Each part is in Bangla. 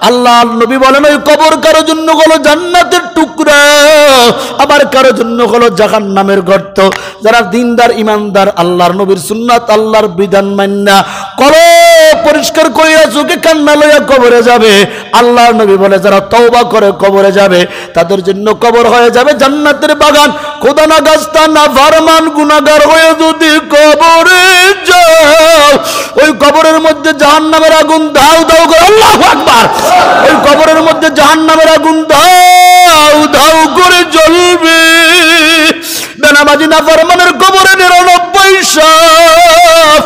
আল্লাহর নবী বলেন ওই কবর কারো জন্য হলো জান্নাতের টুকরা, আবার কারো জন্য হলো জাহান্নামের গর্ত। যারা দিনদার ইমানদার আল্লাহর নবীর সুন্নাত আল্লাহর বিধান মান্না করো পরিষ্কার করিয়া চোখে কান্না লইয়া কবরে যাবে, আল্লাহর নবী বলে যারা তওবা করে কবরে যাবে তাদের জন্য কবর হয়ে যাবে জান্নাতের বাগান। খোদা না গাস্তা না ফারমান গুনাহগার হয়ে যদি কবরে যাও, ওই কবরের মধ্যে জাহান্নামের আগুন দাউ দাউ করে, আল্লাহু আকবার, ওই কবরের মধ্যে জাহান্নামের আগুন দাউ দাউ করে জ্বলবে। বেনামাজি না ফারমানের কবরে 99 সাপ।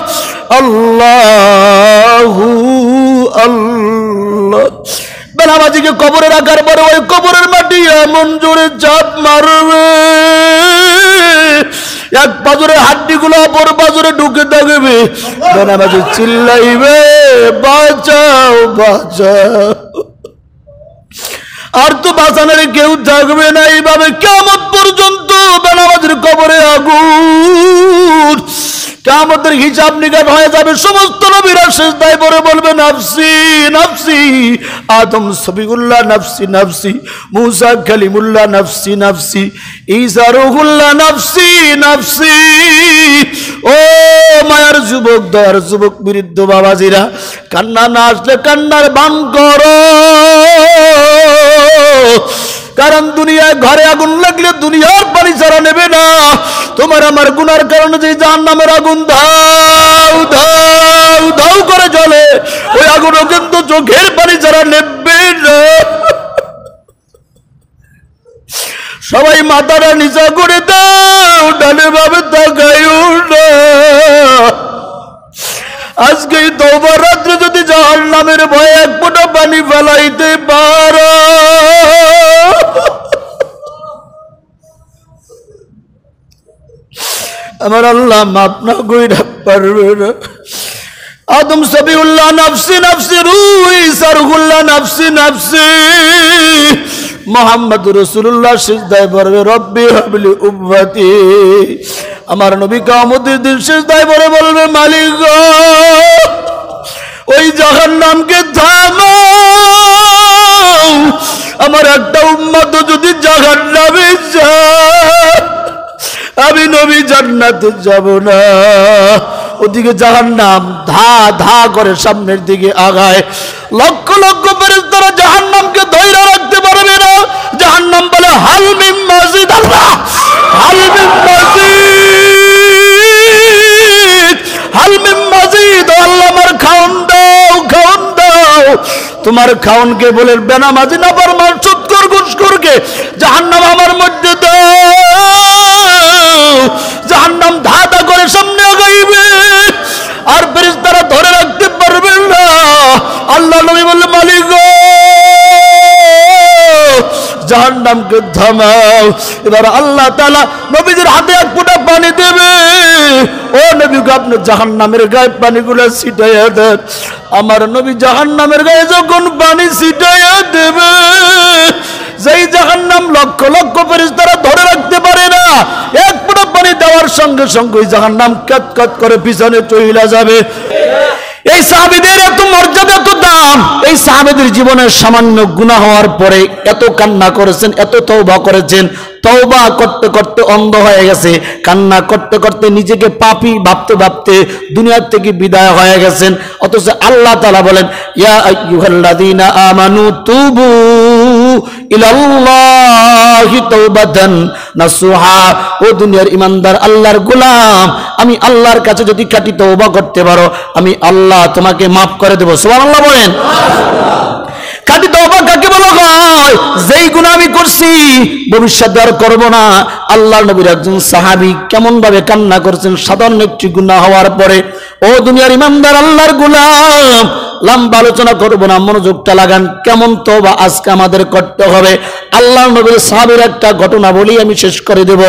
আল্লাহু আল্লাহ। বেনামাজিকে কবরে রাখার পরে ওই কবরের মাটি এমন জোরে চাপ মারবে, এক পাজরে হাড্ডিগুলো অপর পাজরে ঢুকে থাকবে। বেনামাজি চিল্লাইবে বাঁচাও বাঁচাও, আর তো বাঁচানোর কেউ থাকবে না। এইভাবে কিয়ামত পর্যন্ত বেনামাজির কবরে আগুন। কিয়ামতের হিসাব নিকাশ হয়ে যাবে। সমস্ত নবীরা সিজদায় পড়ে বলবে নাফসি নাফসি। আদম সফিউল্লাহ নাফসি নাফসি, মুসা কালিমুল্লাহ নাফসি নাফসি, ঈসা রূহুল্লাহ নাফসি নাফসি। ও মায়ার যুবক, দয়ার যুবক, বৃদ্ধ বাবাজিরা, কান্না না আসলে কান্নার বান করো, কারণ দুনিয়ায় ঘরে আগুন লাগলে দুনিয়ার পানি ছাড়া নেবে না। তোমার আমার গুনার কারণে যে জাহান্নামের আগুন ধাউ ধাউ ধাউ করে জ্বলে, ওই আগুনও কিন্তু চোখের পানি ছাড়া নেবে না। সবাই মাথাটা নিচা করে দাও, ডানে ভাবে তাকাইও না। আজকে তওবা রাত্রে যদি জাহান্নামের ভয়ে এক ফোঁটা পানি ফেলাইতে পারো, আমার আল্লাহ মাফ না কইরা পারবে না। আদম সফিউল্লাহ নাফসি নাফসি, ঈসা রূহুল্লাহ নাফসি নাফসি, মুহাম্মদ রাসূলুল্লাহ সিজদায় পড়বে রব্বি হাবলি উম্মতি। আমার নবী কিয়ামতের দিন সিজদায় পড়ে বলবে মালিক গো, ওই জাহান্নামকে থামাও, আমার একটা উম্মত যদি জাহান্নামে যায় আমি নবী জান্নাতে যাব না। ওদিকে জাহান্নাম ধা ধা করে সামনের দিকে আগায়। লক্ষ লক্ষ ফেরেশতারা জাহান্নামকে ধরে রাখতে পারবে না। জাহান্নাম বলে হাল মিন মাজিদ, আল্লাহ হাল মিন মাজিদ, হাল মিন মাজিদ, আল্লাহ আমার খাওন দাও খাওন দাও। তোমার খাওনকে বলে বেনামাজি না ফরমান সুদখোর ঘুষখোরকে জাহান্নাম আমার মধ্যে দাও। জাহান্নাম ধা ধা করে সামনে আগাইবে, আর ফেরেশতারা ধরে রাখতে পারবে না। আল্লাহ নবী বললেন মালিক গো, জাহান্নামকে থামাও। এবার আল্লাহ তাআলা নবীদের হাতে এক ফোঁটা পানি দেবে। ও নবী গো, আপনি জাহান্নামের গায়ে পানিগুলো ছিটাইয়া দেন। আমার নবী জাহান্নামের গায়ে যখন পানি ছিটাইয়া দেবে, যেই জাহান্নাম লক্ষ লক্ষ ফেরেশতারা ধরে রাখতে পারে না, এক ফোঁটা পানি দেওয়ার সঙ্গে সঙ্গে জাহান্নাম কাত করে পিছনে চলে যাবে। এই সাহাবীদের এত মর্যাদা, এত দাম। এই সাহাবীদের জীবনের সামান্য গুনাহ হওয়ার পরে এত কান্না করেছেন, এত তওবা করেছেন। তওবা করতে করতে অন্ধ হয়ে গেছে, কান্না করতে করতে নিজেকে পাপী ভাবতে ভাবতে দুনিয়া থেকে বিদায় হয়ে গেছেন। অথচ আল্লাহ তাআলা বলেন ইয়া আইয়ুহাল্লাযীনা আমানু তুবু ইলাল্লাহি তাওবাতান নাসুহা। ও দুনিয়ার ইমানদার আল্লাহর গোলাম, আমি আল্লাহর কাছে যদি খাঁটি তওবা করতে পারো, আমি আল্লাহ তোমাকে মাফ করে দেব। সুবহানাল্লাহ বলেন। খাঁটি তওবা কাকে বলা হয়? যেই গুনাহ আমি করছি ভবিষ্যতে আর করব না। আল্লাহর নবীর একজন সাহাবী কেমন ভাবে কান্না করেছেন সাধারণ একটি গুনাহ হওয়ার পরে। ও দুনিয়ার ইমানদার আল্লাহর গোলাম, লম্বা আলোচনা করব না, মনোযোগটা লাগান। কেমন তওবা আজকে আমাদের করতে হবে। আল্লাহর নবীর সাহাবীর একটা ঘটনা বলি আমি শেষ করে দেব।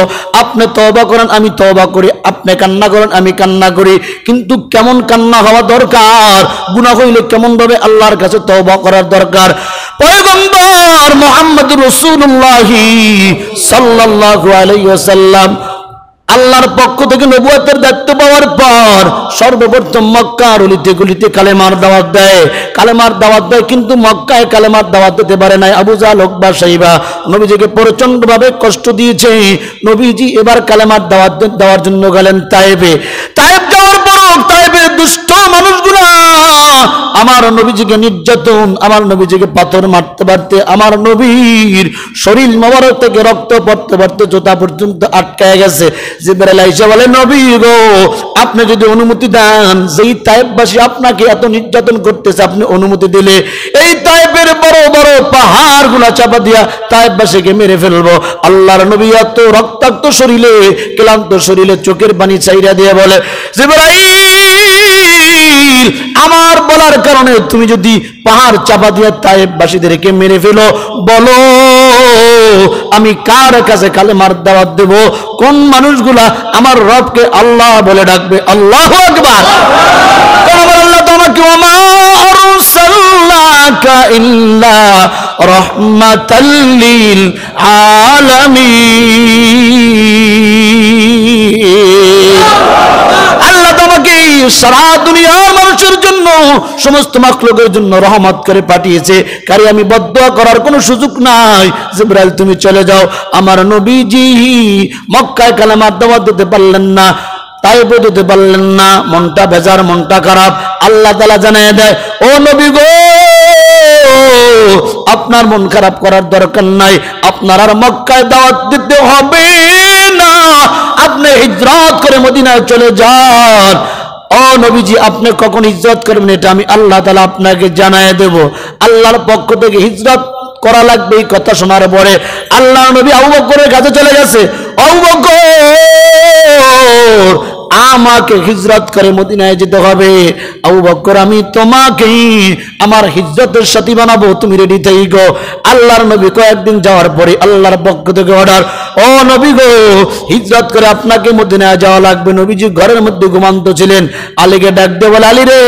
আপনি তওবা করেন, আমি তওবা করি, আপনি কান্না করেন, আমি কান্না করি, কিন্তু কেমন কান্না হওয়া দরকার, গুনাহ হইলে কেমন ভাবে আল্লাহর কাছে তওবা করার দরকার। পয়গম্বর মুহাম্মদ রাসূলুল্লাহ সাল্লাল্লাহু আলাইহি ওয়াসাল্লাম আল্লাহর পক্ষ থেকে নবুয়তের দায়িত্ব পাওয়ার পর সর্বপ্রথম মক্কার অলিতে গলিতে কালেমার দাওয়াত দেয়, কালেমার দাওয়াত দেয়। কিন্তু মক্কায় কালেমার দাওয়াত দিতে পারে নাই আবু জাহল উকবা সাইবা নবীজিকে প্রচন্ডভাবে কষ্ট দিয়েছে। নবীজি এবার কালেমার দাওয়াত দেওয়ার জন্য গেলেন তায়েফে। তায়েফ যাওয়ার পর তায়েফের দুষ্ট মানুষগুলা আমার নবীজিকে নির্যাতন, আমার নবীজিকে পাথর মারতে পারতে, আমার নবীর শরীর মোবারক থেকে রক্ত পড়তে পড়তে জোতা পর্যন্ত আটকায় গেছে। জিবরাইল আইসা বলে, নবী গো, আপনি যদি অনুমতি দেন, যেই তায়েফবাসী আপনাকে এত নির্যাতন করতেছে, আপনি অনুমতি দিলে এই তায়েফের বড় বড় পাহাড়গুলা চাপা দিয়া তায়েফবাসীকে মেরে ফেলবো। আল্লাহর নবী এত রক্তাক্ত শরীরে, ক্লান্ত শরীরে চোখের পানি চাইরা দিয়ে বলে, জিবরাইল, আমার বলার কারণে তুমি যদি পাহাড় চাপা দিয়া তায়েফবাসীদেরকে মেরে ফেলো, বলো আমি কার কাছে কালেমার দাওয়াত দেব? কোন মানুষগুলা আমার রবকে আল্লাহ বলে ডাকবে? আল্লাহু আকবার। আল্লাহ তোমাকে ওমা আরসালনাকা ইল্লা রাহমাতাল লিল আলামিন। আল্লাহ তোমাকে সারা দুনিয়ার মানুষের জন্য, সমস্ত মাখলুকের জন্য রহমত করে পাঠিয়েছে। কারি আমি বদদুয়া করার কোনো সুযোগ নাই। জিবরাইল তুমি চলে যাও। আমার নবীজি মক্কায় কালেমার দাওয়াত দিতে পারলেন না, তাইফে দিতে পারলেন না, মনটা বেজার, মনটা খারাপ। আল্লাহ তাআলা জানায় দেয়, ও নবী গো, আপনার মন খারাপ করার দরকার নাই, আপনার আর মক্কায় দাওয়াত দিতে হবে না, আপনি হিজরত করে মদিনায় চলে যান। ও নবীজি, আপনি কখন হিজরত করবেন এটা আমি আল্লাহ তাআলা আপনাকে জানায় দেব। আল্লাহর পক্ষ থেকে হিজরত করা লাগবে এই কথা শোনার পরে আল্লাহ নবী আবু বকরের কাছে চলে গেছে। আবু বকর, আমাকে হিজরত করে মদিনায় যেতে হবে। আবু বকর, আমি তোমাকে আমার হিজরতের সাথী বানাবো, তুমি রেডি থেকো। আল্লাহর নবী কয়েকদিন যাওয়ার পরে আল্লাহর পক্ষ থেকে অর্ডার, ও নবী গো, হিজরত করে আপনাকে মদিনায় যাওয়া লাগবে। নবীজি ঘরের মধ্যে ঘুমান্ত ছিলেন। আলীকে ডাক দিয়ে বলে, আলী রে,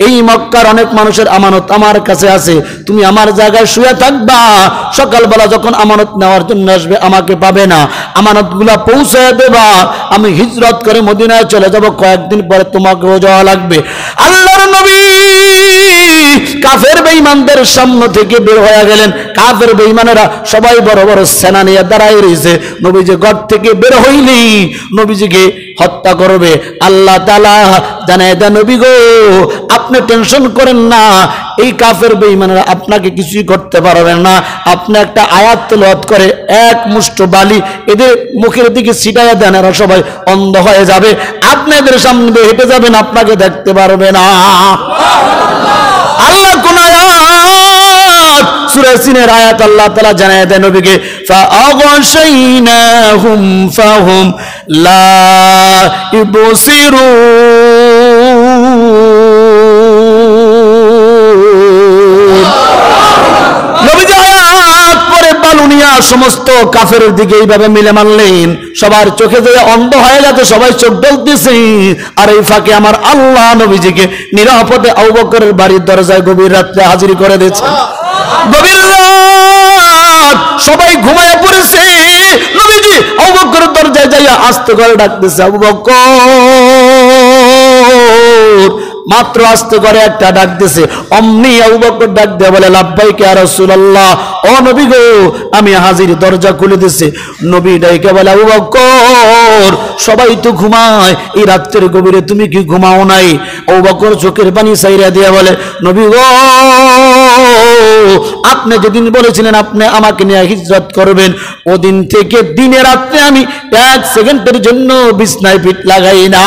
এই মক্কার অনেক মানুষের আমানত আমার কাছে আছে, তুমি আমার জায়গায় শুয়ে থাকবা, সকালবেলা যখন আমানত নেওয়ার জন্য আসবে আমাকে পাবে না, আমানতগুলা পৌঁছায় দেবা, আমি হিজরত করে মদিনায় চলে যাব, কয়েকদিন পরে তোমাকেও যাওয়া লাগবে। আল্লাহর নবী কাফের বেঈমানদের সামনে থেকে বের হয়ে গেলেন। কাফের বেঈমানেরা সবাই বড় বড় সেনা নিয়ে দাঁড়ায় রয়েছে। নবীজি ঘর থেকে বের হইলি নবীজিকে হত্যা করবে। আল্লাহ তাআলা জানায় দেন, নবী গো, আপনি টেনশন করেন না, এই কাফের বেঈমানেরা আপনাকে কিছুই করতে পারবে না। আপনি একটা আয়াত তেলাওয়াত করে এক মুষ্ঠ বালি এদের মুখের দিকে ছিটাইয়া দেন, এরা সবাই অন্ধ হয়ে যাবে, আপনি এদের সামনে দিয়ে হেঁটে যাবেন, আপনাকে দেখতে পারবে না। আল্লাহ কোন আয়াত? সূরা সিনের আয়াত আল্লাহ তাআলা জানায় দেন নবীকে, ফাআগশাইনাহুম ফাহুম লা ইবসিরুন। নবীজি আয়াত পরে বালুনিয়া সমস্ত কাফের দিকে এইভাবে মিলে মানলেন, সবার চোখে যে অন্ধ হয়ে গেছে, সবাই চোখ ঢেলতেছে। আর এই ফাঁকে আমার আল্লাহ নবীজিকে নিরাপদে আবু বকরের বাড়ির দরজায় গভীর রাত্রে হাজির করে দিয়েছে। গভীর রাত, সবাই ঘুমায় পড়েছে। নবীজি আবু বকরের দরজায় যাইয়া আস্তে করে ডাকতেছে, আবু বকর। মাত্র আস্তে করে একটা ডাক দিছে, অমনি আবু বকর ডাক দিয়ে বলে, লাব্বাইকা ইয়া রাসূলুল্লাহ, ও নবী গো, আমি হাজির। দরজা খুলে দিছে। নবী ডাইকে বলে, আবু বকর, সবাই তো ঘুমায়, এই রাত্রের গভীরে তুমি কি ঘুমাও নাই? আবু বকর চোখের পানি ছাইরা দিয়ে বলে, নবী গো, আপনি যেদিন বলেছিলেন আপনি আমাকে নিয়ে হিজরত করবেন, ওদিন থেকে দিনে রাত্রে আমি এক সেকেন্ডের জন্য বিছনায় পিঠ লাগাই না।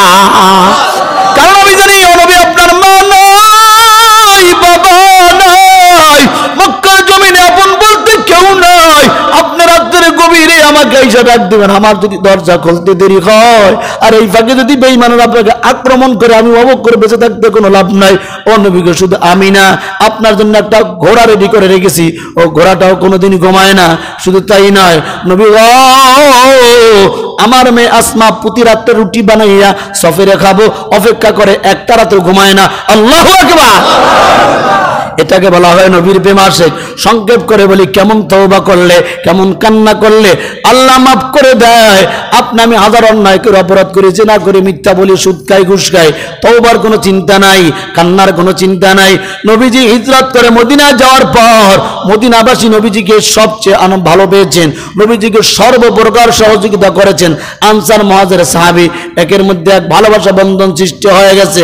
কারণ আমি জানি ও নবী, আপনার মা নাই, বাবা নাই, মক্কার জমিনে আপন বলতে কেউ নাই, আপনি রাত্রের গভীরে আমাকে এসে ডাক দিবেন, আমার যদি দরজা খুলতে দেরি হয় আর এই ফাঁকে যদি বেঈমানরা আপনাকে আক্রমণ করে, আমি অবাক করে বেঁচে থাকতে কোনো লাভ নাই। ও নবী গো, শুধু আমি না, আপনার জন্য একটা ঘোড়া রেডি করে রেখেছি, ও ঘোড়াটাও কোনোদিন ঘুমায় না। শুধু তাই নয় নবী গো, আমার মেয়ে আসমা প্রতি রাত্রে রুটি বানাইয়া সফরে খাবো, অপেক্ষা করে, একটা রাত্রে ঘুমায় না। আল্লাহু আকবার। এটাকে বলা হয় নবীর প্রেম আশিক। সংক্ষেপ করে বলি, কেমন তওবা করলে, কেমন কান্না করলে আল্লাহ মাফ করে দেয়। আপনি আমি হাজার অন্যায় করে, অপরাধ করে, জিনা করে, মিথ্যা বলি, সুদ খাই, ঘুষ খাই, তওবার কোনো চিন্তা নাই, কান্নার কোনো চিন্তা নাই। নবীজি হিজরত করে মদিনায় যাওয়ার পর মদিনাবাসী নবীজিকে সবচেয়ে ভালো পেয়েছেন, নবীজিকে সর্বপ্রকার সহযোগিতা করেছেন। আনসার মুহাজির সাহাবী একের মধ্যে এক ভালোবাসা বন্ধন সৃষ্টি হয়ে গেছে।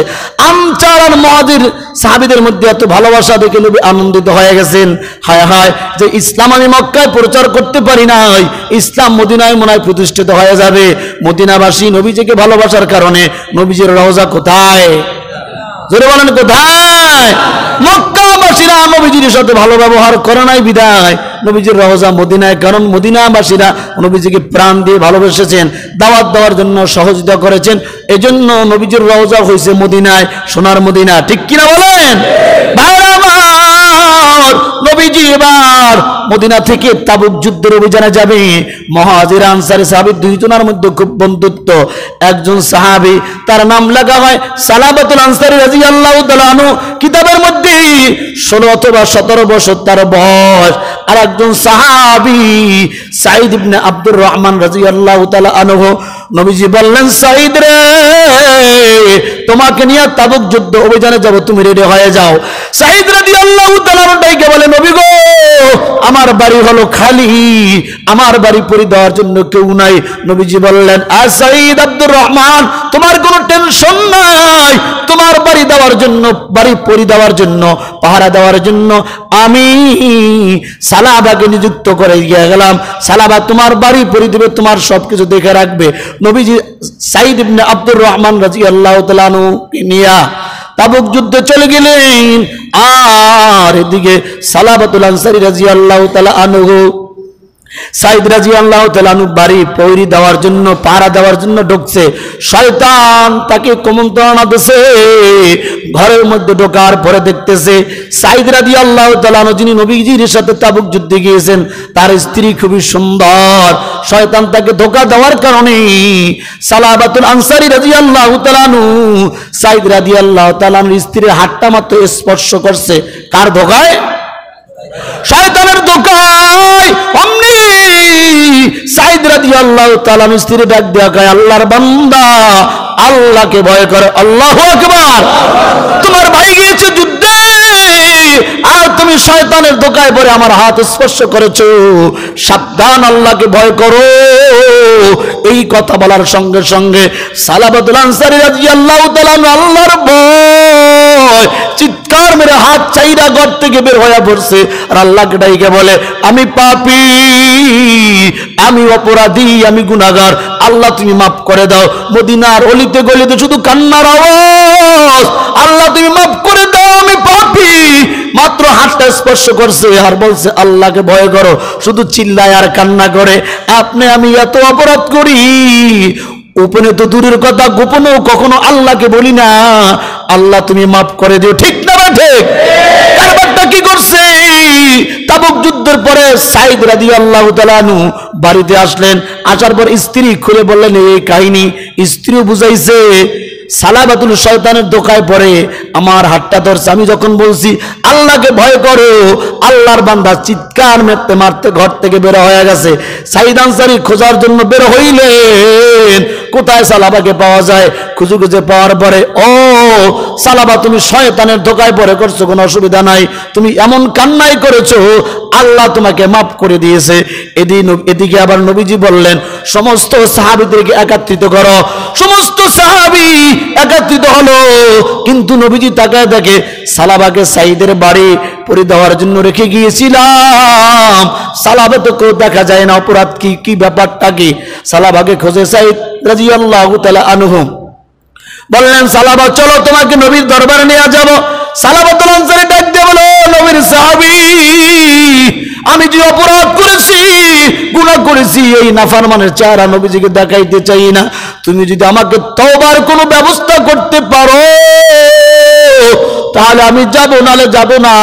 আনসার আর মুহাজির সাহাবীদের মধ্যে এত ভালোবাসা দেখে নবী আনন্দিত হয়ে গেছেন। হায় হায়, যে ইসলাম আমি মক্কায় প্রচার করতে পারি নাই, ইসলাম মদিনায় মনে হয় প্রতিষ্ঠিত হয়ে যাবে। মদিনাবাসী নবীজিকে ভালোবাসার কারণে নবীজির রওজা কোথায়? জোরে বলেন কোথায়? মক্কাবাসীরা নবীজির সাথে ভালো ব্যবহার করে নাই বিদায় নবীজির রওজা মদিনায়। কারণ মদিনাবাসীরা নবীজিকে প্রাণ দিয়ে ভালোবেসেছেন, দাওয়াত দেওয়ার জন্য সহযোগিতা করেছেন, এজন্য নবীজির রওজা হয়েছে মদিনায়, সোনার মদিনা। ঠিক কিনা বলেন? ভাইরা আমার, নবীজি এবার মদিনা থেকে তাবুক যুদ্ধের অভিযানে যাবে। মুহাজির আনসারী সাহাবী দুইজনের মধ্যে খুব বন্ধুত্ব। একজন সাহাবী, তার নাম লেখা হয় সালাবাতুল আনসারী রাদিয়াল্লাহু তাআলা আনহু। কিতাবের মধ্যে 16 অথবা 17 বছর তার বয়স। আর একজন সাহাবী সাঈদ ইবনে আব্দুর রহমান রাদিয়াল্লাহু তাআলা আনহু। নবীজি বললেন, সাঈদ রে, তোমাকে নিয়ে তাবুক যুদ্ধ অভিযানে যাব, তুমি রেডি হয়ে যাও। সাঈদ রাদিয়াল্লাহু তাআলা আনহুকে বলে, নবী গো, আমার বাড়ি হলো খালি, আমার বাড়ি পরি দেওয়ার জন্য কেউ নাই। নবীজি বললেন, সাঈদ আব্দুর রহমান, তোমার কোনো টেনশন নাই, তোমার বাড়ি দেওয়ার জন্য, বাড়ি পরি দেওয়ার জন্য, পাহারা দেওয়ার জন্য আমি সালাবাকে নিযুক্ত করে গিয়ে গেলাম। সালাবা তোমার বাড়ি পরি দেবে, তোমার সবকিছু দেখে রাখবে। নবীজি সাঈদ ইবনে আব্দুর রহমান রাদিয়াল্লাহু তাআলা আনহু নিয়া তাবুক যুদ্ধে চলে গেলেন। আর এদিকে সালাবাতুল আনসারী রাদিয়াল্লাহু তাআলা আনহু, সাঈদ রাদিয়াল্লাহু তাআলা আনহু বাড়ি পৌরি দেওয়ার জন্য, পাহারা দেওয়ার জন্য ঢুকছে। শয়তান তাকে কুমন্ত্রণা দিছে। ঘরের মধ্যে ঢোকার পরে দেখতেছে সাঈদ রাদিয়াল্লাহু তাআলা আনহু, যিনি নবীজির সাথে তাবুক যুদ্ধে গিয়েছেন, তার স্ত্রী খুবই সুন্দর। শয়তান তাকে ধোঁকা দেওয়ার কারণে সালাবাতুল আনসারী রাদিয়াল্লাহু তাআলা আনহু সাঈদ রাদিয়াল্লাহু তাআলা আনহুর স্ত্রীর হাতটা মাত্র স্পর্শ করছে। কার ধোঁকায়? শয়তানের ধোঁকায়। অমনি সাঈদ রাদিয়াল্লাহু তাআলা আনহুর স্ত্রী ডাক দেয়া কয়, আল্লাহর বান্দা, আল্লাহকে ভয় করো। আল্লাহু আকবার। তোমার ভাই গিয়েছে যুদ্ধে, আর তুমি শয়তানের ধোঁকায় পড়ে আমার হাত স্পর্শ করেছো, সাবধান, আল্লাহকে ভয় করো। এই কথা বলার সঙ্গে সঙ্গে সালাবাতুল আনসারী রাদিয়াল্লাহু তাআলা আনহু আল্লাহর ভয় চিৎকার মেরে হাত চাইরা ঘর থেকে বের হয়ে পড়ছে। আর আল্লাহকে ডাইকে বলে, আমি পাপী, আমি অপরাধী, আমি গুনাহগার, আল্লাহ তুমি মাফ করে দাও। মদিনার অলিতে গলিতে শুধু কান্নার আওয়াজ, আল্লাহ তুমি মাফ করে দাও, আমি পাপী। মাত্র হাতটা স্পর্শ করছে আর বলছে, আল্লাহকে ভয় করো। শুধু চিল্লায় আর কান্না করে, আপনি আমি এত অপরাধ করি, গোপনে তো দূরের কথা, গোপনেও কখনো আল্লাহকে বলি না, আল্লাহ তুমি মাফ করে দিও। ঠিক না ঠিক? কারবারটা কি করছে? তাবুক যুদ্ধের পরে সাঈদ রাদিয়াল্লাহু তাআলা আনহু বাড়িতে আসলেন। আসার পর স্ত্রী খুলে বললেন এই কাহিনী। স্ত্রীও বুঝাইছে, সালাবাতুল শয়তানের ধোঁকায় পড়ে আমার হাতটা ধরছে। আমি যখন বলছি আল্লাহকে ভয় করো, আল্লাহর বান্দা চিৎকার মারতে মারতে ঘর থেকে বের হয়ে গেছে। সাঈদ আনসারী খোঁজার জন্য বের হইলেন, কোথায় সালাবাকে পাওয়া যায়। খুঁজে খুঁজে পাওয়ার পরে, ও সালাবা, তুমি শয়তানের ধোঁকায় পড়ে করছো, কোনো অসুবিধা নাই, তুমি এমন কান্নাই করেছো, আল্লাহ তোমাকে মাফ করে দিয়েছে। এদিকে আবার নবীজি বললেন, সমস্ত সাহাবীদেরকে একত্রিত করো। সমস্ত সাহাবী একত্রিত হলো, কিন্তু নবীজি তাকায় দেখে সালাবাকে সাঈদের বাড়ি পরি দেওয়ার জন্য রেখে গিয়েছিলাম। সালাবা তো কেউ দেখা যায় না, অপরাধ কি, কি ব্যাপারটা কি? সালাবাকে খোঁজে সাঈদ রাদিয়াল্লাহু তাআলা আনহু। বললেন, সালাবা চলো, তোমাকে নবীর দরবারে নিয়ে যাব। সালাবাতুল আনসারী ডাক দিয়ে বলো, নবীর সাহাবী, আমি যে অপরাধ করেছি, গুনাহ করেছি, এই নাফরমানের চেহারা নবীজিকে দেখাইতে চাই না। তুমি যদি আমাকে তওবার কোনো ব্যবস্থা করতে পারো তাহলে আমি যাব, নালে যাব না।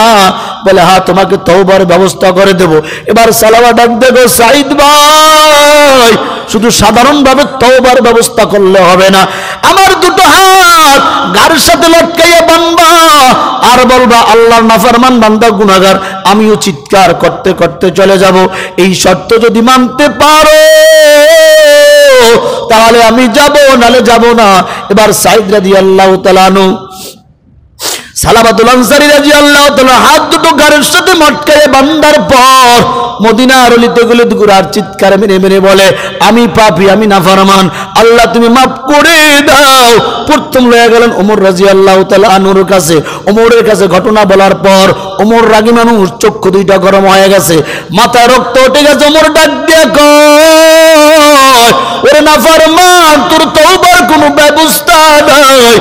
বলে হ্যাঁ তোমাকে তওবার ব্যবস্থা করে দেব। এবার সালাবা ডাক দেখো সাইদ ভাই শুধু সাধারণভাবে তওবার ব্যবস্থা করলে হবে না, আমার দুটো হাত গাড়ির সাথে লটকাইয়া বানবা আর বলবা আল্লাহর নাফরমান বান্দা গুনাহগার, আমিও চিৎকার করতে করতে চলে যাব। এই শর্ত যদি মানতে পারো তাহলে আমি যাব, নালে যাব না। এবার সাইদ রাদিয়াল্লাহু তাআলা আনহু সালাবাতুল আনসারী রাদিয়াল্লাহু তাআলা হাত দুটো গাড়ির সাথে মটকায়ে বান্দার পর মদিনার অলিতে গলিতে ঘুরার চিৎকার মেরে মেরে বলে আমি পাপী, আমি নাফরমান, আল্লাহ তুমি মাফ করে দাও। প্রথম লয়ে গেলেন ওমর রাদিয়াল্লাহু তাআলা আনহুর কাছে। ওমরের কাছে ঘটনা বলার পর ওমর রাগী মানুষ, চক্ষু দুইটা গরম হয়ে গেছে, মাথায় রক্ত উঠে গেছে। ওমর ডাক দিয়ে কয় ওরে নাফরমান, তোর তওবার কোনো ব্যবস্থা নাই।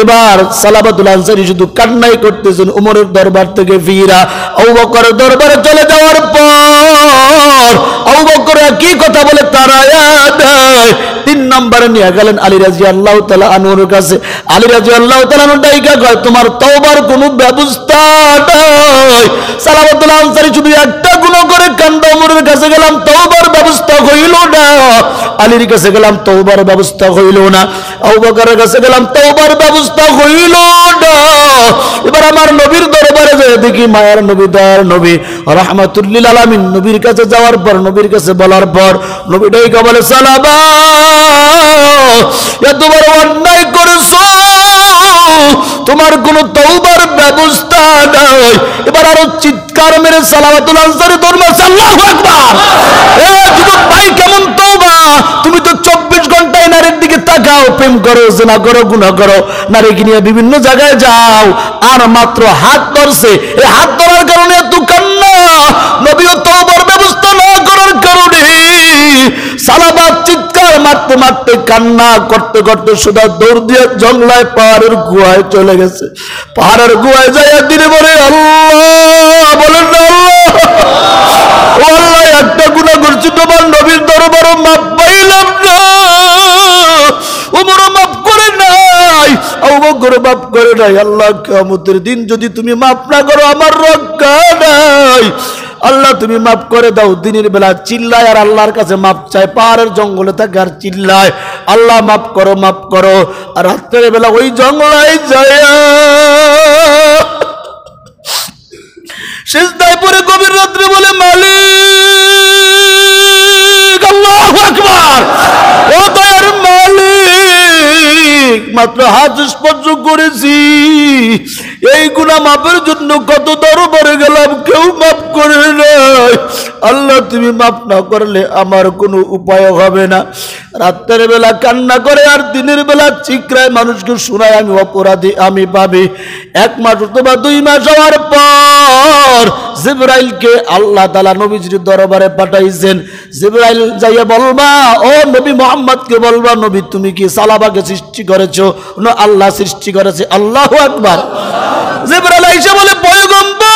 এবার সালাবাতুল আনসারী শুধু কান্নাই করতেছেন। ওমরের দরবার থেকে ফিরা আবু বকরের দরবারে চলে যাওয়ার পর আবু বকর কি কথা বলে তারা দেয়। 3 নম্বরে নিয়ে গেলেন আলী রাদিয়াল্লাহু তাআলা আনহুর কাছে। আলী রাদিয়াল্লাহু তাআলা আনহু ডাইকা কয় তোমার তওবার কোনো ব্যবস্থা নাই। সালাবাতুল আনসারী শুধু একটা গুনাহ করে কান্দা, ওমরের কাছে গেলাম তওবার ব্যবস্থা হইল না, আলীর কাছে গেলাম তওবার ব্যবস্থা হইল না, আবু বকরের কাছে গেলাম তওবার ব্যবস্থা হইল না। এবার আমার নবীর দরবারে যায় দেখি মায়ার নবী, দয়ার নবী রাহমাতুল লিল আলামিন নবীর কাছে যাওয়ার পর, নবীর কাছে বলার পর নবী ডাইকা বলে সালাবা এত বড় অন্যায় করেছো, তোমার কোনো তওবার ব্যবস্থা নাই। এবার আরো চিৎকার মেরে সালাবাতুল আনসারী দরবার আল্লাহু আকবার। এ যুবক ভাই কেমন তওবা, তুমি তো 24 ঘন্টায় নারীর দিকে তাকাও, প্রেম করো, জিনা করো, গুনাহ করো, নারীকে নিয়ে বিভিন্ন জায়গায় যাও, আর মাত্র হাত ধরছে, এই হাত ধরার কারণে এত কান্না। নবীও তওবার ব্যবস্থা না করার কারণে সালাবা চিৎকার মারতে মারতে কান্না করতে করতে সোজা দৌড় দিয়ে জঙ্গলায় পাহাড়ের গুহায় চলে গেছে। পাহাড়ের গুহায় যাইয়া দিনে বলে আল্লাহ, বলেন না আল্লাহ, ও আল্লাহ একটা গুনাহ করছি তোমার নবীর দরবারে মাপ পাইলাম না, ওমরও মাফ করে নাই, আবু বকর মাফ করে নাই। আল্লাহ কিয়ামতের দিন যদি তুমি মাফ না করো আমার রক্ষা নাই। আল্লাহ তুমি মাফ করে দাও। দিনের বেলা চিল্লায় আর আল্লাহর কাছে মাফ চায়, পাহাড়ের জঙ্গলে থাকে আর চিল্লায় আল্লাহ মাফ করো, মাফ করো। আর রাতের বেলা ওই জঙ্গলায় যায় সিজদায় পড়ে গভীর রাত্রে বলে মালিক, আল্লাহু আকবার, ও দয়ার মালিক, মাত্র হাত স্পর্শ করেছি, এই গুনাহ মাফের জন্য কত দরবারে গেলাম, কেউ মাফ করে নাই। আল্লাহ তুমি মাফ না করলে আমার কোনো উপায় হবে না। রাতের বেলা কান্না করে আর দিনের বেলা চিকরায় মানুষকে শোনায় আমি অপরাধী, আমি পাপী। 1 মাস অথবা 2 মাস হওয়ার পর জিবরাইলকে আল্লাহ তাআলা নবীজির দরবারে পাঠাইছেন। জিবরাইল যাইয়া বলবা, ও নবী মুহাম্মদকে বলবা, নবী তুমি কি সালাবাকে সৃষ্টি করেছো? না, আল্লাহ সৃষ্টি করেছে। আল্লাহু আকবার। জিবরাইল আইসা বলে পয়গম্বর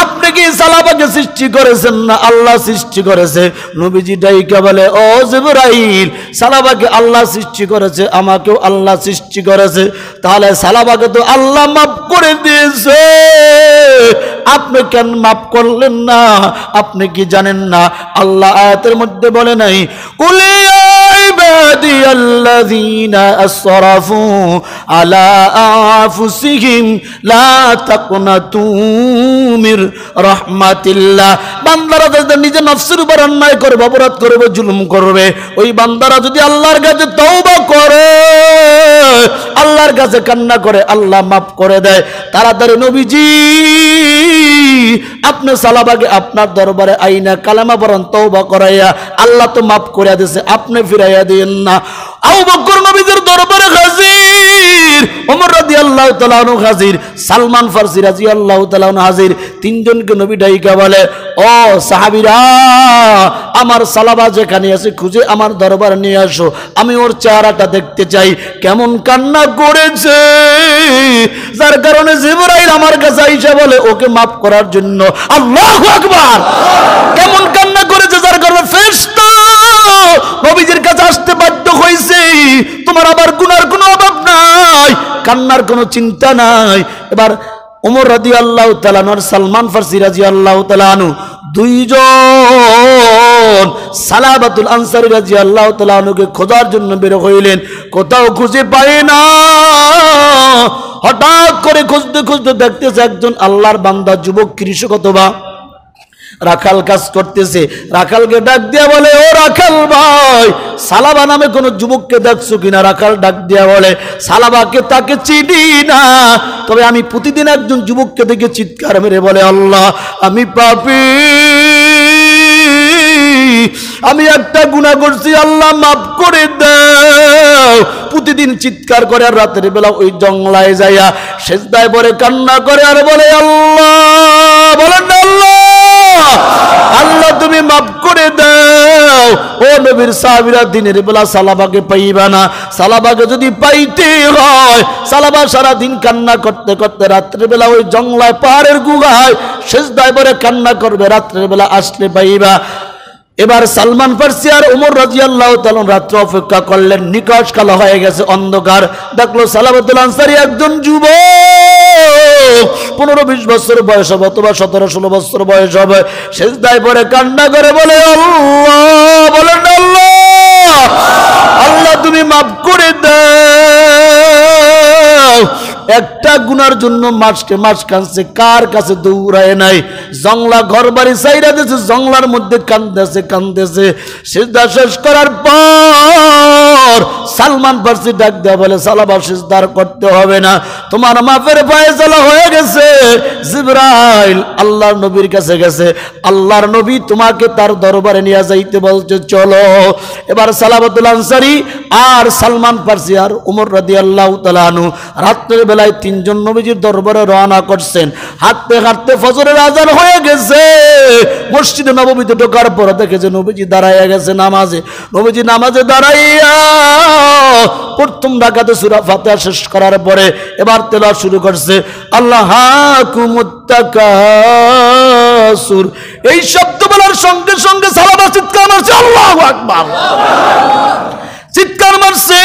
আপনি কি সালাবাকে সৃষ্টি করেছেন? না, আল্লাহ সৃষ্টি করেছে। নবীজি ডাইকা বলে ও জিবরাইল, সালাবাকে আল্লাহ সৃষ্টি করেছে, আমাকেও আল্লাহ সৃষ্টি করেছে, তাহলে সালাবাকে তো আল্লাহ মাফ করে দিয়েছে, আপনি কেন মাফ করলেন না? আপনি কি জানেন না আল্লাহ আয়াতের মধ্যে বলে নাই কুলি ইবাদিয়াল্লাযীনা আসরাফু আলা আনফুসিহিম লা তাকনাতু মির রাহমাতিল্লাহ। বান্দারা যদি নিজে নফসের উপর অন্যায় করবে, অপরাধ করবে, জুলুম করবে, ওই বান্দারা যদি আল্লাহর কাছে তওবা করে, আল্লাহর কাছে কান্না করে, আল্লাহ মাফ করে দেয়। তাড়াতাড়ি নবীজি আপনি সালাবাকে আপনার দরবারে আইনা কালেমা পড়ান, তওবা করাইয়া, আল্লাহ তো মাফ করে দিয়েছে, আপনি ফিরাইয়া দিন না। আবু বকর নবীদের দরবারে হাজির, ওমর রাদিয়াল্লাহু তাআলা আনহু হাজির, সালমান ফারসি রাদিয়াল্লাহু তাআলা আনহু হাজির। 3 জনকে নবী ডাইকা বলে ও সাহাবীরা, আমার সালাবা যেখানে আছে খুঁজে আমার দরবারে নিয়ে আসো, আমি ওর চেহারাটা দেখতে চাই, কেমন কান্না করেছে, যার কারণে জিবরাইল আমার কাছে আইসা বলে ওকে মাফ করার জন্য। আল্লাহু আকবার। কেমন কান্না করেছে, যার কারণে ফেরেশতা নবীজির কাছে আসতে বাধ্য হয়েছে। তোমার আবার গুনার কোনো অভাব নাই, কান্নার কোনো চিন্তা নাই। এবার ওমর রাদিয়াল্লাহু তাআলা আর সালমান ফারসি রাদিয়াল্লাহু তাআলা আনহু দুইজন সালাবাতুল আনসারী রাদিয়াল্লাহু তাআলা আনহুকে খোঁজার জন্য বের হইলেন, কোথাও খুঁজে পায় না। হঠাৎ করে খুঁজতে খুঁজতে দেখতেছে একজন আল্লাহর বান্দা যুবক কৃষক অথবা রাখাল কাজ করতেছে। রাখালকে ডাক দিয়া বলে, ও রাখাল ভাই, সালাবা নামে কোন যুবককে দেখছো কিনা? রাখাল ডাক দিয়া বলে, সালাবাকে তাকে চিনি না, তবে আমি প্রতিদিন একজন যুবককে দেখে চিৎকার মেরে বলে, আল্লাহ আমি পাপী, আমি একটা গুনাহ করছি, আল্লাহ মাফ করে দাও। প্রতিদিন চিৎকার করে আর রাতের বেলা ওই জঙ্গলায় যাইয়া সেজদায় পড়ে কান্না করে আর বলে, আল্লাহ, বলেন আল্লাহ, আল্লাহ তুমি মাফ করে দাও। ও নবীর সাহাবীরা, দিনের বেলা সালাবাকে পাইবা না। সালাবাকে যদি পাইতে হয়, সালাবা সারা দিন কান্না করতে করতে রাত্রের বেলা ওই জঙ্গলায় পাহাড়ের গুহায় সেজদায় পড়ে কান্না করবে, রাত্রের বেলা আসলে পাইবা। এবার সালমান ফারসি আর ওমর রাদিয়াল্লাহু তাআলা রাত্র অপেক্ষা করলেন, নিকাশ কালো হয়ে গেছে, অন্ধকার। দেখলো সালাবাতুল আনসারী একজন যুবক, 15-20 বছর বয়স হবে অথবা 17-16 বছর বয়স হবে, সেজদায় পড়ে কান্না করে বলে, আল্লাহ, বলেন আল্লাহ, আল্লাহ তুমি মাফ করে দাও। একটা গুনার জন্য মাসকে মাস কাঁদছে, কার কাছে দৌড়ায় নাই, জংলা ঘর বাড়ি চাইরা দিয়েছে, জংলার মধ্যে কান্দেছে কান্দেছে। সিজদা শেষ করার পর সালমান ফারসি ডাক দেয়া বলে, সালাবা সিজদার করতে হবে না, তোমার মাফের ফয়সালা হয়ে গেছে। জিবরাইল আল্লাহর নবীর কাছে গেছে, আল্লাহর নবী তোমাকে তার দরবারে নিয়ে যাইতে বলছে, চলো। এবার সালাবাতুল আনসারী আর সালমান ফারসি আর ওমর রাদিয়াল্লাহু তাআলা আনহু রাত্রের বেলায় তিনজন নবীজির দরবারে রওনা করছেন। হাঁটতে হাঁটতে ফজরের আজান হয়ে গেছে। মসজিদে নববীতে ঢোকার পর দেখে যে নবীজি দাঁড়াইয়া গেছে নামাজে। নবীজি নামাজে দাঁড়াইয়া প্রথম রাকাতে সূরা ফাতিহা শেষ করার পরে এবার তেলাওয়াত শুরু করছে, আল্লাহাকুমুত তাকাসুর। এই শব্দ বলার সঙ্গে সঙ্গে সাহাবা চিৎকার মারছে, আল্লাহু আকবার, চিৎকার মারছে।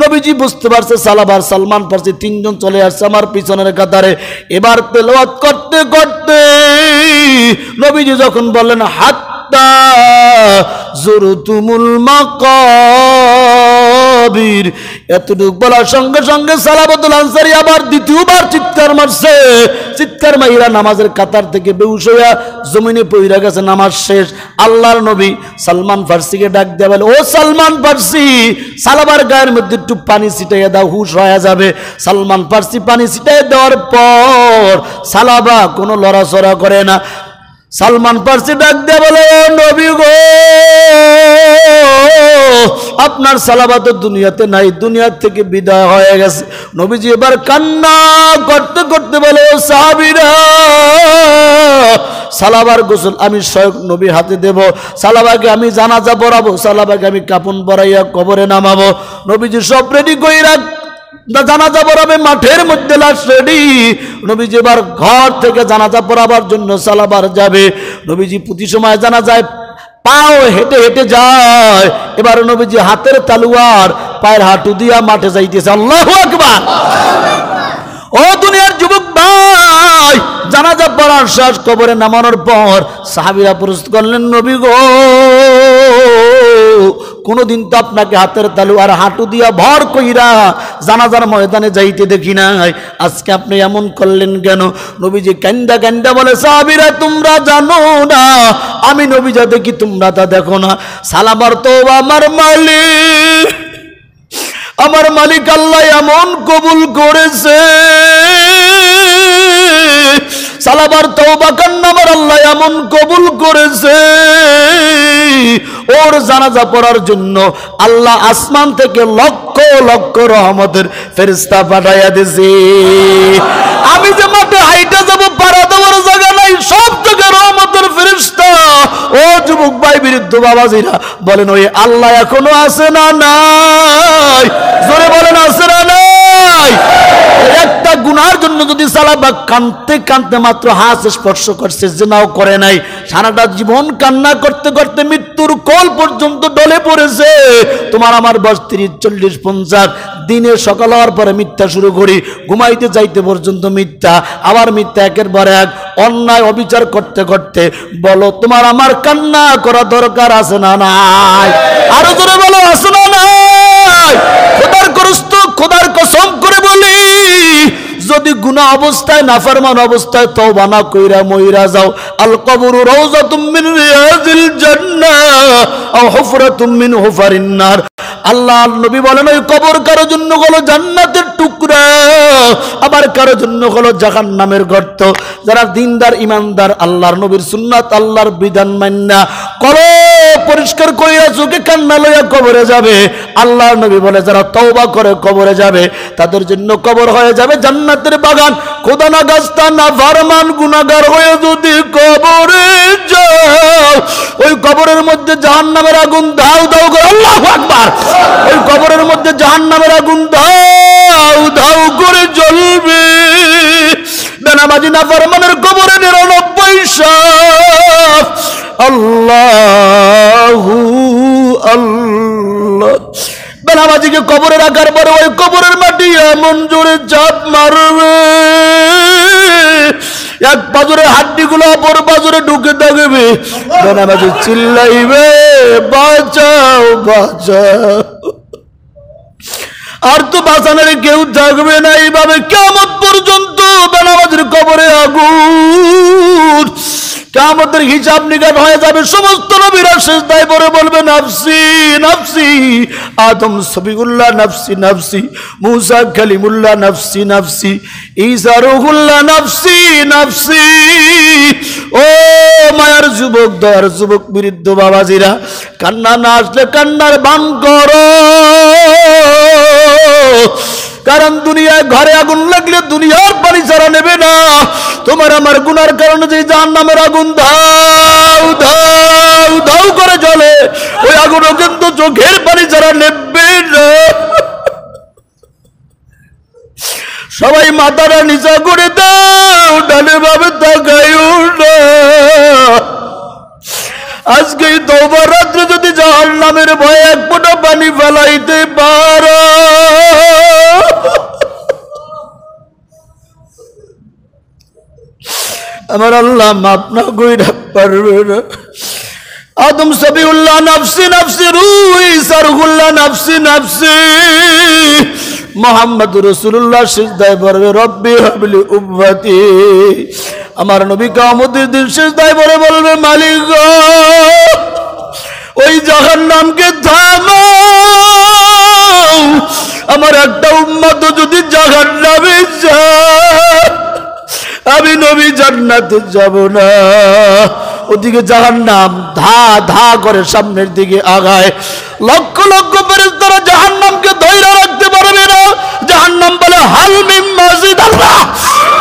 নবীজি বুঝতে পারছে সালাবার সালমান ফারসি তিনজন চলে আসছে আমার পিছনের কাতারে। এবার তেলাওয়াত করতে করতে নবীজি যখন বললেন, হাত্তা যুরতুমুল মাকাবির, এতটুকু বলার সঙ্গে সঙ্গে সালাবাতুল আনসারী আবার দ্বিতীয়বার চিৎকার মারছে। চিৎকার মাইরা নামাজের কাতার থেকে বেহুশ হইয়া জমিনে পইরা গেছে। নামাজ শেষ। আল্লাহর নবী সালমান ফারসিকে ডাক দেয়া বলে, ও সালমান ফারসি, সালাবার গায়ের মধ্যে একটু পানি ছিটাইয়া দাও, হুশ হয়ে যাবে। সালমান ফারসি পানি ছিটাইয়া দেওয়ার পর সালাবা কোনো লড়াচড়া করে না। সালমান ফারসি ডাক দেয়া বলে, ও নবী গো, আপনার সালাবা তো দুনিয়াতে নাই, দুনিয়ার থেকে বিদায় হয়ে গেছে। নবীজি এবার কান্না করতে করতে বলে, ও সাহাবীরা, সালাবার গোসল আমি স্বয়ং নবীর হাতে দেব। সালাবাকে আমি জানাজা পড়াবো, সালাবাকে আমি কাফন পরাইয়া কবরে নামাবো। নবীজি সব রেডি কইরা জানাজা পড়াবে, মাঠের মধ্যে লাশ রেডি। নবীজি এবার ঘর থেকে জানাজা পড়াবার জন্য সালাবার যাবে। নবীজি প্রতি সময় জানাজায় পাও হেঁটে হেঁটে যায়। এবার নবীজি হাতের তালুয়ার পায়ের হাঁটু দিয়া মাঠে যাইতেছে। আল্লাহু আকবার। ও দুনিয়ার যুবক ভাই, জানাজা পড়ার শেষ, কবরে নামানোর পর সাহাবীরা প্রশ্ন করলেন, নবী গো, কোনদিন তো আপনাকে হাতের তালু আর হাঁটু দিয়া ভর কইরা জানাজার ময়দানে যাইতে দেখি নাই, আজকে আপনি এমন করলেন কেন? নবীজি কান্দা কান্দা বলে, সাহাবীরা তোমরা জানো না আমি নবী যা দেখি তোমরা তা দেখো না। সালাবার তো আমার মালিক, আমার মালিক আল্লাহ এমন কবুল করেছে, সালাবার তওবা কান্না আমার আল্লাহ এমন কবুল করেছে, ওর জানাজা পড়ার জন্য আল্লাহ আসমান থেকে লক্ষ লক্ষ রহমতের ফেরেশতা পাঠাইয়া দিয়েছে। আমি যে মাঠে হাইটা যাব, পাড়া দেওয়ার জায়গা নাই, সব জায়গায় রহমতের ফেরেশতা। ও যুবক ভাই, বৃদ্ধ বাবাজিরা বলেন, ওই আল্লাহ এখনো আছে না নাই? জোরে বলেন, আছে না নাই? একটা গুনার জন্য যদি সালাবা কাঁদতে কাঁদতে মাত্র হাত স্পর্শ করছে, জিনাও করে নাই, সারাটা জীবন কান্না করতে করতে মৃত্যুর কোল পর্যন্ত ডলে পড়েছে। তোমার আমার বয়স 30, 40, 50, দিনে সকাল হওয়ার পরে মিথ্যা শুরু করি, ঘুমাইতে যাইতে পর্যন্ত মিথ্যা, আবার মিথ্যা, একের পর এক অন্যায় অবিচার করতে করতে বলো তোমার আমার কান্না করা দরকার আছে না নাই? আরো জোরে বলো আছে না নাই? খোদার কসম করে বলি, যদি গুনাহ অবস্থায় নাফরমান অবস্থায় তওবা না কইরা মইরা যাও, আল কবরু রাউযাতুম মিন রিয়াজিল জান্নাহ আও হুফরাতুম মিন হুফারিন নার। আল্লাহর নবী বলেন ওই কবর কারো জন্য হলো জান্নাতের টুকরা, আবার কারো জন্য হলো জাহান্নামের গর্ত। যারা দিনদার ইমানদার আল্লাহর নবীর সুন্নাত আল্লাহর বিধান মান্না কলব পরিষ্কার কইরা চোখে কান্না লইয়া কবরে যাবে, আল্লাহর নবী বলে যারা তওবা করে কবরে যাবে তাদের জন্য কবর হয়ে যাবে জান্নাতের বাগান। খোদা না গাস্তা না ফারমান গুনাহগার হয়ে যদি কবরে যাও, ওই কবরের মধ্যে জাহান্নামের আগুন দাউ দাউ করে, আল্লাহু আকবার, ওই কবরের মধ্যে জাহান্নামের আগুন দাউ দাউ করে জ্বলবে। বেনামাজি নাফরমানের কবরে 99 সাপ। আল্লাহু আল্লাহ। বেনামাজিকে কবরে রাখার পরে ওই কবরের মাটি এমন জোরে চাপ মারবে, এক পাজরে হাড্ডিগুলো অপর পাজরে ঢুকে থাকবে। বেনামাজি চিল্লাইবে বাঁচাও বাঁচাও, আর তো বাঁচানোর কেউ থাকবে না। এইভাবে কিয়ামত পর্যন্ত বেনামাজির কবরে আগুন। কিয়ামতের হিসাব নিকাশ হয়ে যাবে। সমস্ত নবীরা সিজদায় পড়ে বলবে নাফসি নাফসি। আদম সবিউল্লাহ নাফসি নাফসি, মুসা কালিমুল্লাহ নাফসি নাফসি, ঈসা রূহুল্লাহ নাফসি নাফসি। ও মায়ার যুবক, দয়ার যুবক, বৃদ্ধ বাবাজিরা, কান্না না আসলে কান্নার বান করো, কারণ দুনিয়ায় ঘরে আগুন লাগলে দুনিয়ার পানি ছাড়া নেবে না। তোমার আমার গুনার কারণে যে জাহান্নামের আগুন ধাউ ধাউ ধাউ করে জ্বলে, ওই আগুনও কিন্তু চোখের পানি ছাড়া নেবে না। সবাই মাথাটা নিচা করে দাও, ডানে ভাবে তাকাইও না। আজকে এই তওবার রাত্রে যদি জাহান্নামের ভয়ে এক ফোঁটা পানি ফেলাইতে পারো, আমার আল্লাহ মাফ না কইরা পারবে না। আদম সবিউল্লাহ নাফসি নাফসি, ঈসা রূহুল্লাহ নাফসি নাফসি, মুহাম্মদ রাসূলুল্লাহ সিজদায় পড়বে রব্বি হাবলি উম্মতি। আমার নবী কিয়ামতের দিন সিজদায় পড়ে বলবে মালিক গো, ওই জাহান্নামকে থামাও, আমার একটা উম্মত যদি জাহান্নামে যায় আমি নবী জান্নাতে যাব না। ওদিকে জাহান্নাম ধা ধা করে সামনের দিকে আগায়, লক্ষ লক্ষ ফেরেশতারা জাহান্নামকে ধরে রাখতে পারবে না। জাহান্নাম বলে হাল মিন মাজিদ, আল্লাহ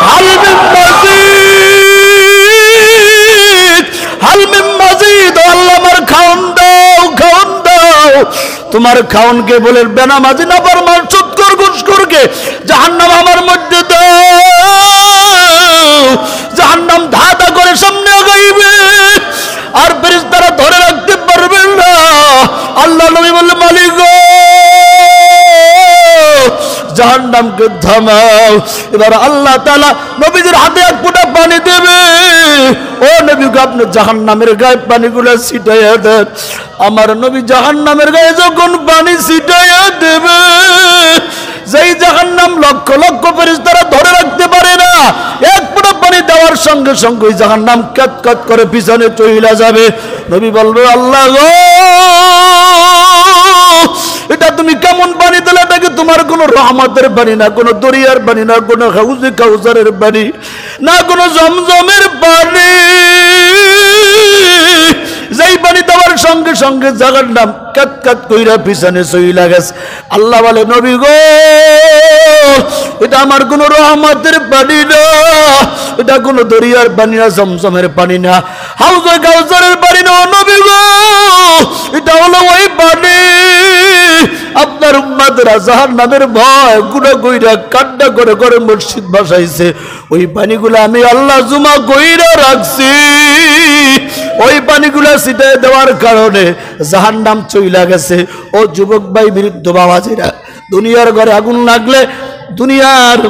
হাল মিন মাজিদ, হাল মিন মাজিদ, আল্লাহ আমার খাওন দাও খাওন দাও। তোমার খাওনকে বলে বেনামাজি নাফরমান সুদখোর ঘুষখোরকে জাহান্নাম আমার মধ্যে দাও। জাহান্নাম ধা ধা করে সামনে আগাইবে, আর ফেরেশতারা ধরে রাখতে পারবে না। আল্লাহ নবী বললেন মালিক গো, জাহান্নামকে থামাও। এবার আল্লাহ তাআলা নবীদের হাতে এক ফোঁটা পানি দেবে। ও নবী গো, আপনি জাহান্নামের গায়ে পানিগুলো ছিটাইয়া দেন। আমার নবী জাহান্নামের গায়ে যখন পানি ছিটাইয়া দেবে, যেই জাহান্নাম লক্ষ লক্ষ ফেরেশতারা ধরে রাখতে পারে না, এক ফোঁটা পানি দেওয়ার সঙ্গে সঙ্গে ওই জাহান্নাম কাট কাট করে পিছনে চইলা যাবে। নবী বলবে আল্লাহ গো, এটা তুমি কেমন পানি দিলে? এটাকে তোমার কোনো রহমতের পানি না, কোনো দরিয়ার পানি না, কোনো হাউজে কাউসারের পানি না, কোনো জমজমের পানি। যেই পানি দেওয়ার সঙ্গে সঙ্গে জাহান্নাম কাট কাট কইরা পিছনে চইলা গেছে। আল্লাহ বলে নবী গো, এটা আমার কোনো রহমতের পানি না, এটা কোনো দরিয়ার পানি না, জমজমের পানি না, হাউজে কাউসারের পানি না। নবী গো, এটা হলো ওই পানি আপনার উম্মতরা জাহান্নামের ভয় গুনাহ কইরা কান্না করে করে মসজিদ বাসাইছে। ওই পানিগুলো আমি আল্লাহ জমা কইরা রাখছি। ওই পানিগুলো ছিটায় দেওয়ার কারণে জাহান্নাম চইলা গেছে। ও যুবক ভাই, বৃদ্ধ বাবাজিরা, দুনিয়ার ঘরে আগুন লাগলে দুনিয়ার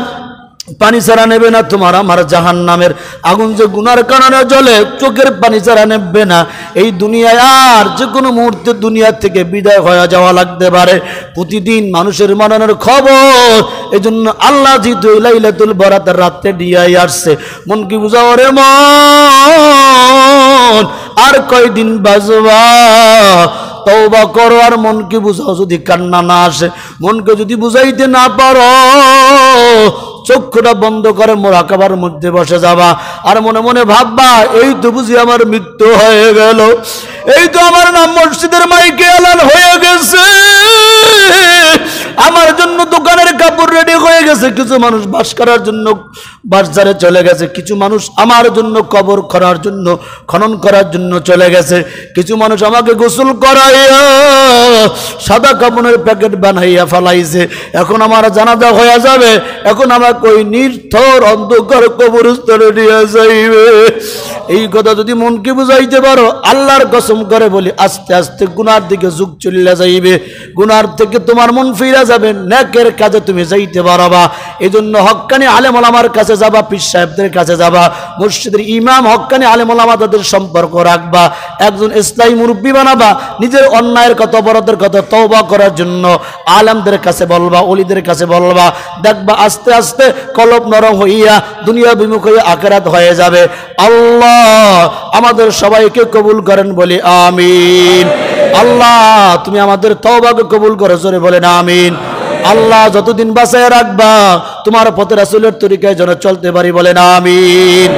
পানি ছাড়া নেবে না তোমার আমার জাহান্নামের আগুন যে গুনার কারণে জ্বলে, চোখের পানি ছাড়া নেবে না। এই দুনিয়ায় আর যে কোনো মুহূর্তে দুনিয়া থেকে বিদায় হয়ে যাওয়া লাগতে পারে। প্রতিদিন মানুষের মরণের খবর, এই জন্য আল্লাহ যেহেতু লাইলাতুল বরাতের রাতে দিয়ে আসছে, মন কি বুঝাও রে মন, আর কয়দিন বাজবা, তওবা করো আর মনকে বুঝাও। যদি কান্না না আসে, মনকে যদি বুঝাইতে না পারো, চক্ষুটা বন্ধ করে মুরাকাবার মধ্যে বসে যাবা আর মনে মনে ভাববা, এই তো বুঝি আমার মৃত্যু হয়ে গেল, এই তো আমার নাম মসজিদের মাইকে এলান হয়ে গেছে, আমার জন্য দোকানের কাপড় রেডি হয়ে গেছে, কিছু মানুষ বাস করার জন্য বাজারে চলে গেছে, কিছু মানুষ আমার জন্য কবর করার জন্য খনন করার জন্য চলে গেছে, কিছু মানুষ আমাকে গোসল করাইয়া সাদা কাপড়ের প্যাকেট বানাইয়া ফেলাইছে। এখন আমার জানাজা হয়ে যাবে, এখন আমাকে ওই নির্থর অন্ধকার কবরস্থানে নিয়ে যাইবে। এই কথা যদি মনকে বুঝাইতে পারো, আল্লাহর কসম করে বলি, আস্তে আস্তে গুনার দিকে যুগ চলে যাইবে, গুনার থেকে তোমার মন ফিরে যাবে, নেকের কাজে তুমি যাইতে পারবা। এই জন্য হক্কানি আলেম ওলামার কাছে যাবা, পীর সাহেবদের কাছে যাবা, মসজিদের ইমাম হক্কানি আলেম ওলামা তাদের সম্পর্ক রাখবা, একজন ইসলামী মুরব্বী বানাবা, নিজের অন্যায়ের কথা অপরাধের কথা তওবা করার জন্য আলেমদের কাছে বলবা, ওলিদের কাছে বলবা, দেখবা আস্তে আস্তে কলব নরম হইয়া দুনিয়া বিমুখ হইয়া আখিরাত হয়ে যাবে। আল্লাহ আমাদের সবাইকে কবুল করেন, বলি আমিন। আল্লাহ তুমি আমাদের তওবাকে কবুল করো, জোরে বলেন আমিন। আল্লাহ যতদিন বাঁচায় রাখবা, তোমার পথে রাসূলের তরিকায় যেন চলতে পারি, বলেন আমিন।